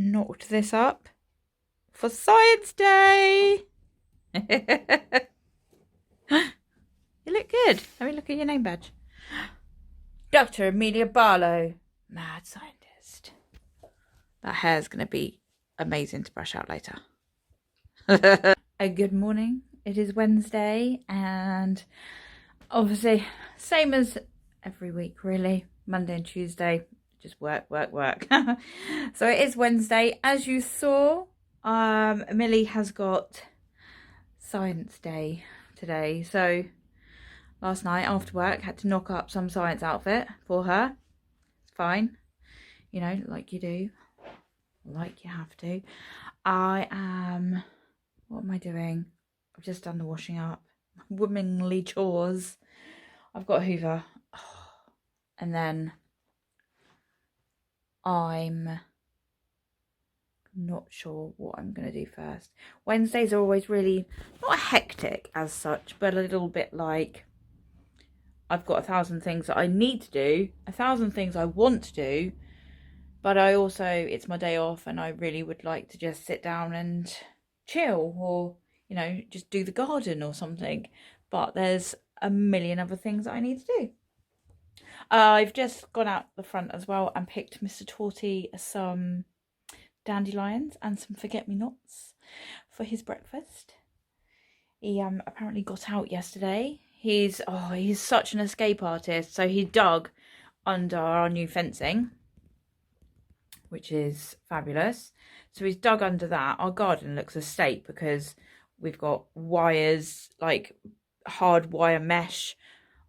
knocked this up for Science Day. You look good. Let me look at your name badge. Dr. Amelia Barlow, mad scientist. That hair's going to be amazing to brush out later. Good morning. It is Wednesday, and obviously, same as every week, really. Monday and Tuesday, just work. So it is Wednesday. As you saw, Millie has got Science Day today. So last night after work, had to knock up some science outfit for her. It's fine, you know, like you do, like you have to. What am I doing? I've just done the washing up, womanly chores. I've got a Hoover, and then I'm not sure what I'm going to do first. Wednesdays are always really not hectic as such, but a little bit like I've got 1,000 things that I need to do, 1,000 things I want to do, but I also, it's my day off and I really would like to just sit down and chill, or, you know, just do the garden or something. But there's a million other things that I need to do. I've just gone out the front as well and picked Mr. Torty some dandelions and some forget-me-nots for his breakfast. He apparently got out yesterday. He's such an escape artist. So he dug under our new fencing, which is fabulous. So he's dug under that. Our garden looks a state because we've got wires, like hard wire mesh.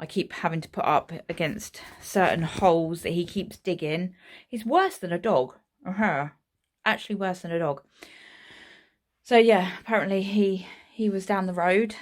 I keep having to put up against certain holes that he keeps digging. He's worse than a dog. Actually worse than a dog. So yeah, apparently he was down the road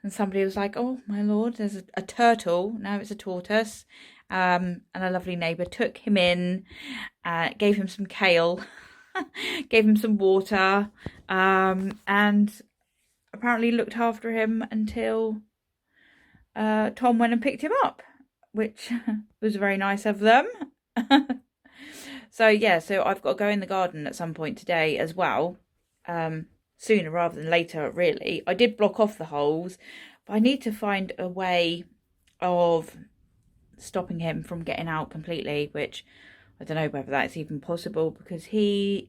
and somebody was like, oh my lord, there's a turtle. Now it's a tortoise. And a lovely neighbour took him in, gave him some kale, gave him some water, and apparently looked after him until Tom went and picked him up, which was very nice of them. So yeah, so I've got to go in the garden at some point today as well, sooner rather than later, really. I did block off the holes, but I need to find a way of stopping him from getting out completely, which I don't know whether that's even possible, because he's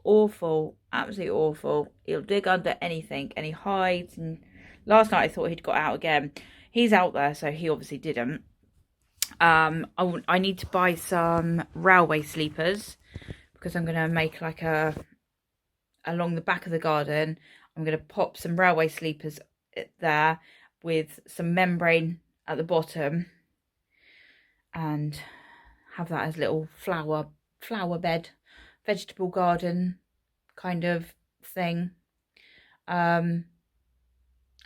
awful, absolutely awful. He'll dig under anything and he hides, and last night I thought he'd got out again. He's out there, so he obviously didn't. I need to buy some railway sleepers because I'm going to make like along the back of the garden, I'm going to pop some railway sleepers there with some membrane at the bottom and have that as little flower bed, vegetable garden kind of thing. And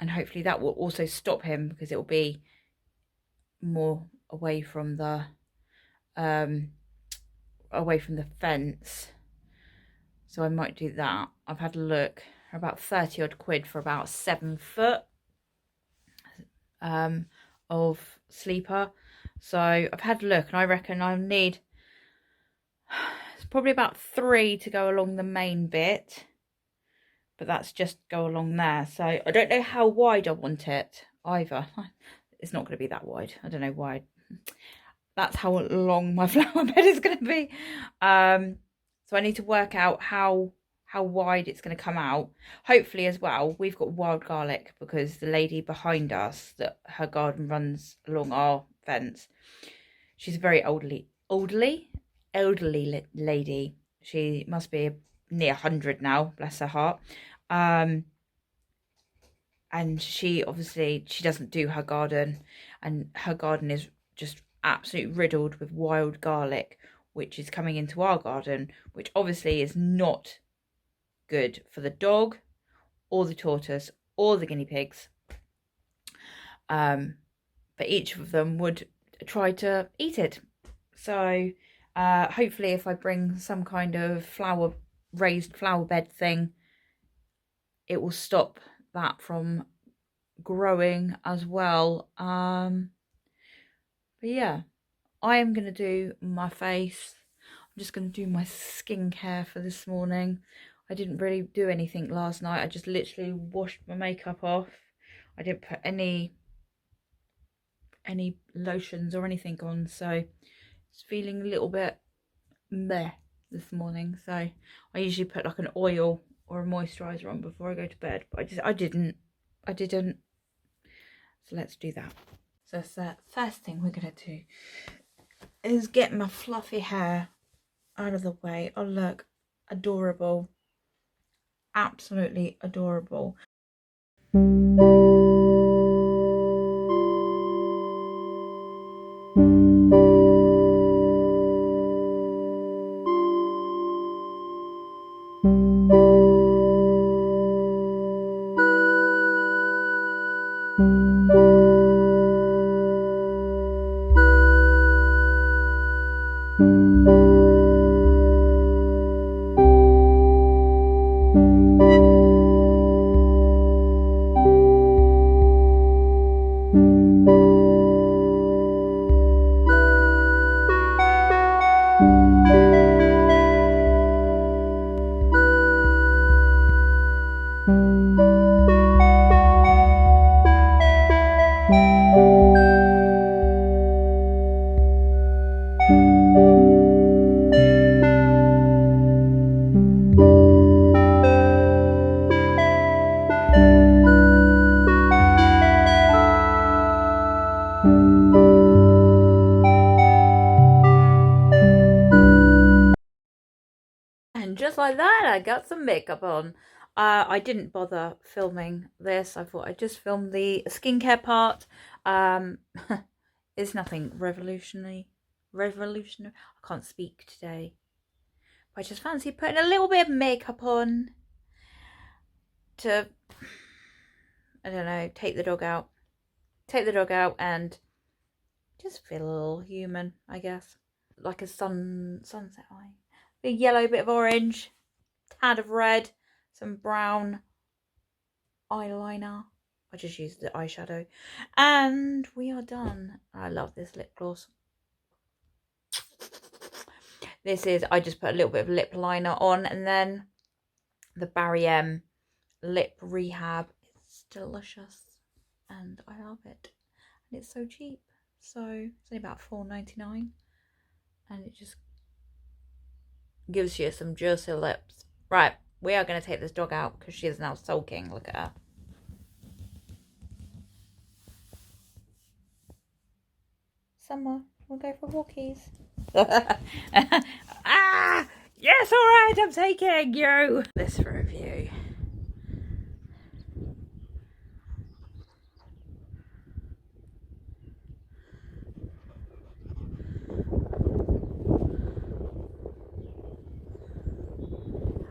hopefully that will also stop him, because it will be more away from the fence. So I might do that. I've had a look, about 30 odd quid for about 7 foot of sleeper. So I've had a look and I reckon I'll need, it's probably about 3 to go along the main bit, but that's just go along there. So I don't know how wide I want it either. It's not going to be that wide. I don't know why. That's how long my flower bed is going to be. So I need to work out how wide it's going to come out. Hopefully as well, we've got wild garlic, because the lady behind us, that her garden runs along our fence, she's a very elderly lady. She must be near 100 now, bless her heart. And she doesn't do her garden, and her garden is just absolutely riddled with wild garlic, which is coming into our garden, which obviously is not good for the dog or the tortoise or the guinea pigs. But each of them would try to eat it. So hopefully if I bring some kind of raised flower bed thing, it will stop that from growing as well. But yeah, I am going to do my face. I'm just going to do my skincare for this morning. I didn't really do anything last night. I just literally washed my makeup off. I didn't put any lotions or anything on, so it's feeling a little bit meh this morning. So I usually put like an oil or a moisturizer on before I go to bed, but I didn't. So let's do that. So the first thing we're gonna do is get my fluffy hair out of the way. Oh look, adorable, absolutely adorable. And just like that, I got some makeup on. I didn't bother filming this. I thought I'd just film the skincare part. It's nothing revolutionary. I can't speak today. But I just fancy putting a little bit of makeup on to, I don't know, take the dog out. Take the dog out and just feel a little human, I guess. Like a sunset eye. Big yellow, bit of orange, tad of red, some brown eyeliner. I just used the eyeshadow. And we are done. I love this lip gloss. This is, I just put a little bit of lip liner on, and then the Barry M Lip Rehab. It's delicious and I love it. And it's so cheap. So it's only about $4.99. And it just gives you some juicy lips. Right, we are going to take this dog out because she is now sulking. Look at her. Summer, we'll go for walkies. Ah, yes, all right, I'm taking you. This for review.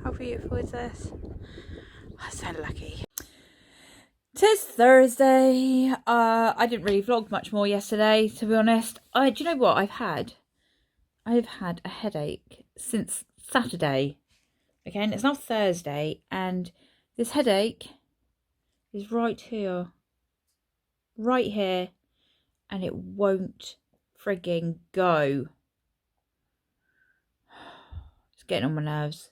How beautiful is this? I'm so lucky. 'Tis Thursday. I didn't really vlog much more yesterday, to be honest. Do you know what I've had? I've had a headache since Saturday. Okay, and it's now Thursday, and this headache is right here. Right here. And it won't frigging go. It's getting on my nerves.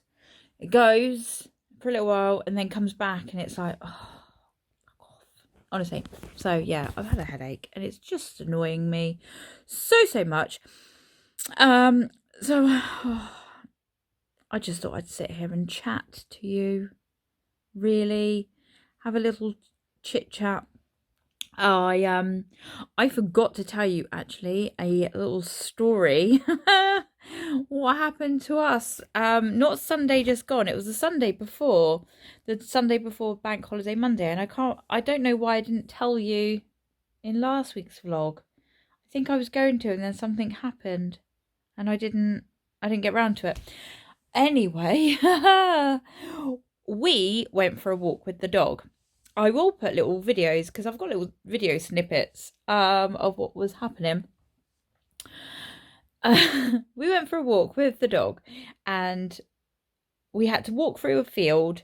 It goes for a little while and then comes back, and it's like, oh, honestly. So yeah, I've had a headache and it's just annoying me so much. So I just thought I'd sit here and chat to you, really have a little chit chat. I forgot to tell you actually a little story. What happened to us? Not Sunday just gone. It was the Sunday before Bank Holiday Monday, and I don't know why I didn't tell you in last week's vlog. I think I was going to, and then something happened, and I didn't get round to it. Anyway, we went for a walk with the dog. I will put little videos because I've got little video snippets of what was happening. We went for a walk with the dog, and we had to walk through a field,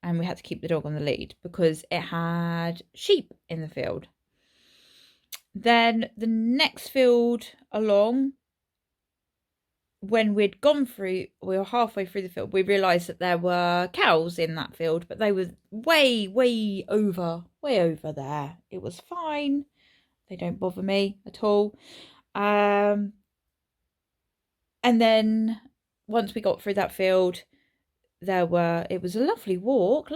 and we had to keep the dog on the lead because it had sheep in the field. Then the next field along when we'd gone through, we were halfway through the field, we realised that there were cows in that field, but they were way over there. It was fine. They don't bother me at all. And then once we got through that field, it was a lovely walk.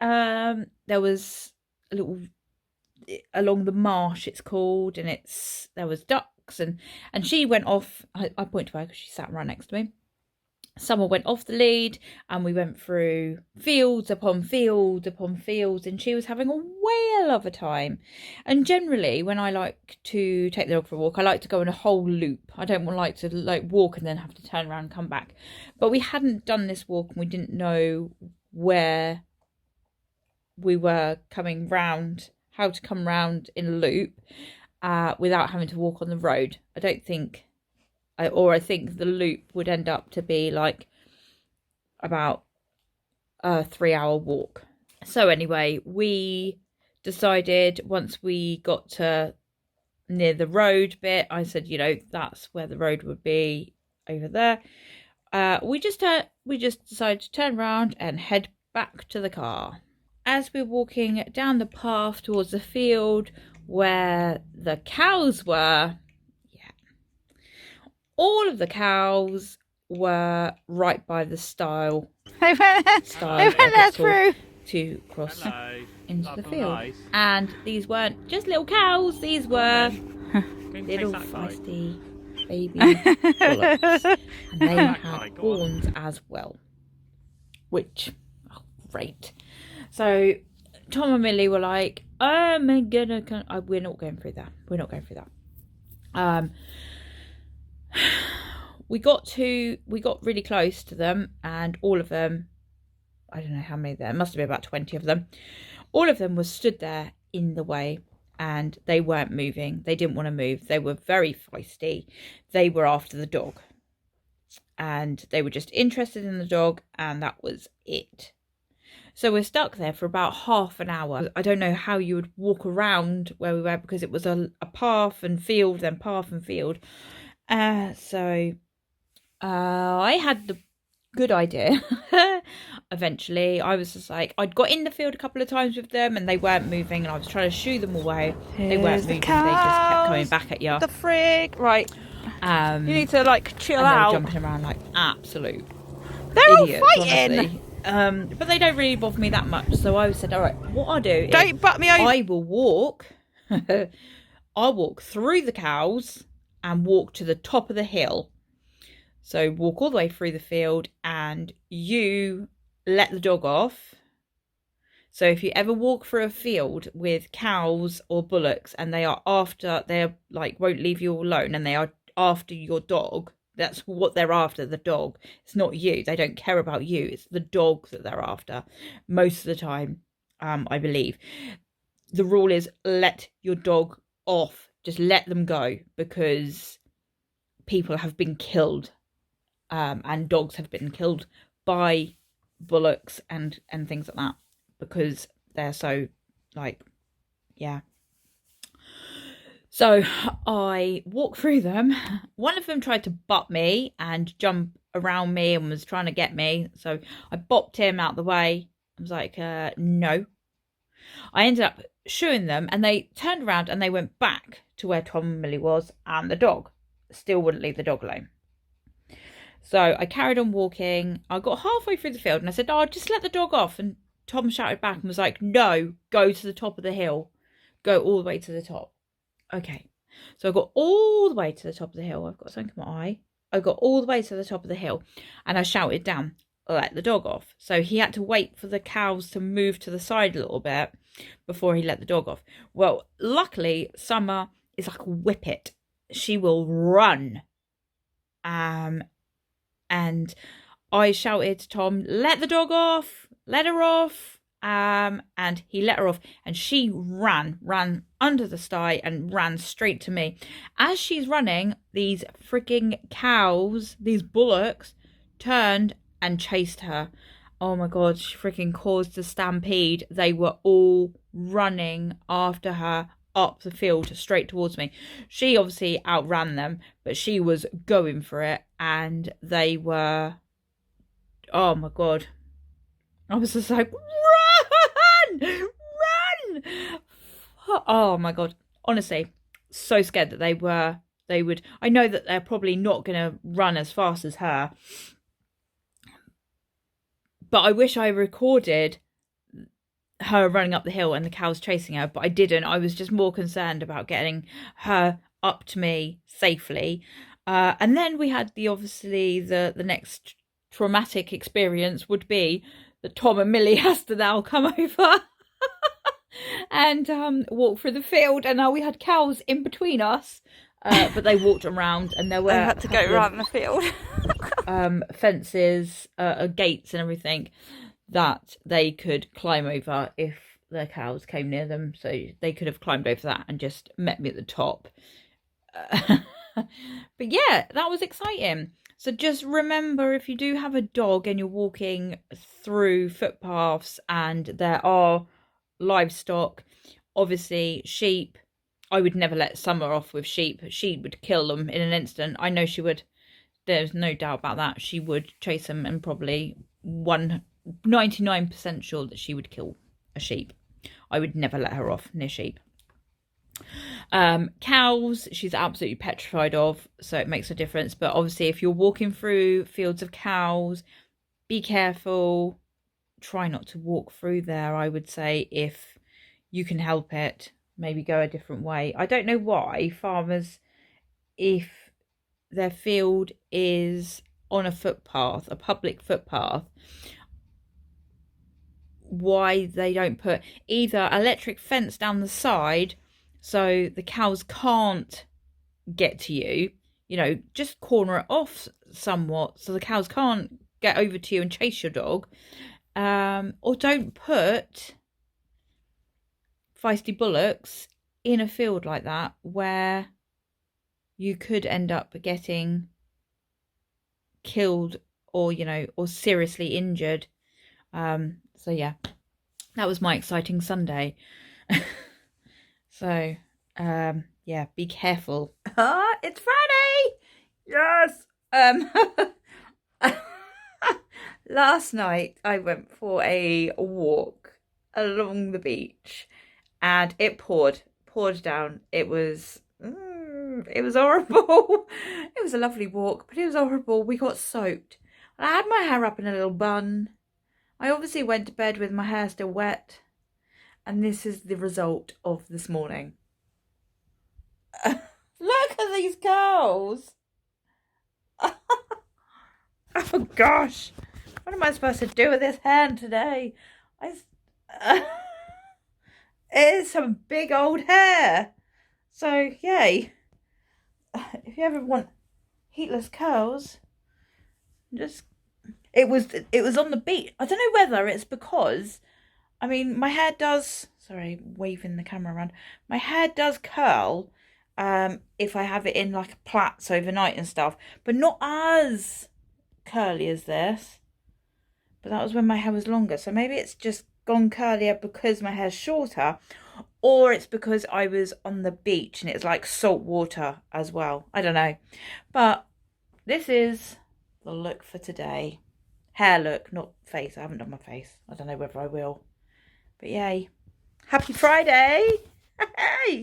There was a little, along the marsh it's called, and there was ducks, and she went off. I point to her because she sat right next to me. Summer went off the lead, and we went through fields upon fields, and she was having a whale of a time. And generally, when I like to take the dog for a walk, I like to go in a whole loop. I don't like to walk and then have to turn around and come back. But we hadn't done this walk, and we didn't know where we were coming round, how to come round in a loop without having to walk on the road. I think the loop would end up to be like about a 3-hour walk. So anyway, we decided once we got to near the road bit, I said, that's where the road would be, over there. We just decided to turn around and head back to the car. As we're walking down the path towards the field where the cows were, all of the cows were right by the stile. They went there through to cross into the field. Nice. And these weren't just little cows, these were little feisty baby bullocks. And they had horns as well. Which, great. So Tom and Millie were like, oh my goodness, we're not going through that. We got really close to them, and all of them, I don't know how many there must have been, about 20 of them, all of them were stood there in the way, and they weren't moving. They didn't want to move. They were very feisty. They were after the dog, and they were just interested in the dog, and that was it. So we're stuck there for about half an hour. I don't know how you would walk around where we were, because it was a path and field, then path and field. So I had the good idea. Eventually, I was just like, I'd got in the field a couple of times with them, and they weren't moving, and I was trying to shoo them away. They weren't moving. They just kept coming back at you. The frig, right? You need to chill and out. They were jumping around like absolute They're idiots, all fighting. Honestly. But they don't really bother me that much. So I said, all right, what I'll do don't butt me over. I will walk. I'll walk through the cows and walk to the top of the hill. So walk all the way through the field, and you let the dog off. So if you ever walk through a field with cows or bullocks, and they're won't leave you alone, and they are after your dog, that's what they're after, the dog. It's not you. They don't care about you. It's the dog that they're after most of the time, I believe. The rule is let your dog off. Just let them go, because people have been killed, and dogs have been killed by bullocks and things like that, because they're so So I walked through them. One of them tried to butt me and jump around me and was trying to get me. So I bopped him out the way. I was like, no. I ended up shooing them, and they turned around and they went back to where Tom and Millie was, and the dog still wouldn't leave the dog alone. So I carried on walking. I got halfway through the field, and I said, oh, just let the dog off. And Tom shouted back and was like, no, go to the top of the hill. Go all the way to the top. Okay. So I got all the way to the top of the hill. I've got something in my eye. I got all the way to the top of the hill, and I shouted down, let the dog off. So he had to wait for the cows to move to the side a little bit before he let the dog off. Well, luckily, Summer is like a whippet. She will run. And I shouted to Tom, let the dog off, let her off. And he let her off, and she ran under the sty and ran straight to me. As she's running, these freaking cows, these bullocks, turned and chased her. Oh my God, she freaking caused a stampede. They were all running after her. up the field straight towards me. She obviously outran them, but she was going for it, and they were, oh my God. I was just like, run! Run! Oh my God. Honestly, so scared that they would. I know that they're probably not going to run as fast as her, but I wish I recorded her running up the hill and the cows chasing her, but I didn't. I was just more concerned about getting her up to me safely. And then we had obviously the next traumatic experience would be that Tom and Millie has to now come over and walk through the field, and now we had cows in between us, but they walked around, and there were I had to go around the field. fences, gates and everything that they could climb over if the cows came near them, so they could have climbed over that and just met me at the top. But yeah, that was exciting. So just remember, if you do have a dog and you're walking through footpaths and there are livestock, obviously sheep, I would never let Summer off with sheep. She would kill them in an instant. I know she would. There's no doubt about that. She would chase them, and probably 99% sure that she would kill a sheep. I would never let her off near sheep. Cows, she's absolutely petrified of, so it makes a difference. But obviously, if you're walking through fields of cows, be careful. Try not to walk through there, I would say, if you can help it. Maybe go a different way. I don't know why farmers, if their field is on a footpath, a public footpath, why they don't put either electric fence down the side so the cows can't get to you, just corner it off somewhat so the cows can't get over to you and chase your dog, or don't put feisty bullocks in a field like that where you could end up getting killed or seriously injured. So yeah, that was my exciting Sunday. So yeah, be careful. It's Friday. Yes. Last night I went for a walk along the beach, and it poured down. It was horrible. It was a lovely walk, but it was horrible. We got soaked. I had my hair up in a little bun. I obviously went to bed with my hair still wet, and this is the result of this morning. Look at these cows. Oh gosh, what am I supposed to do with this hand today? It is some big old hair. So yay. If you ever want heatless cows, it was on the beach. I don't know whether it's because, my hair does, sorry, waving the camera around. My hair does curl if I have it in like a plaits overnight and stuff, but not as curly as this. But that was when my hair was longer, so maybe it's just gone curlier because my hair's shorter, or it's because I was on the beach and it's like salt water as well. I don't know. But this is the look for today. Hair look, not face. I haven't done my face. I don't know whether I will. But yay. Happy Friday. Hey.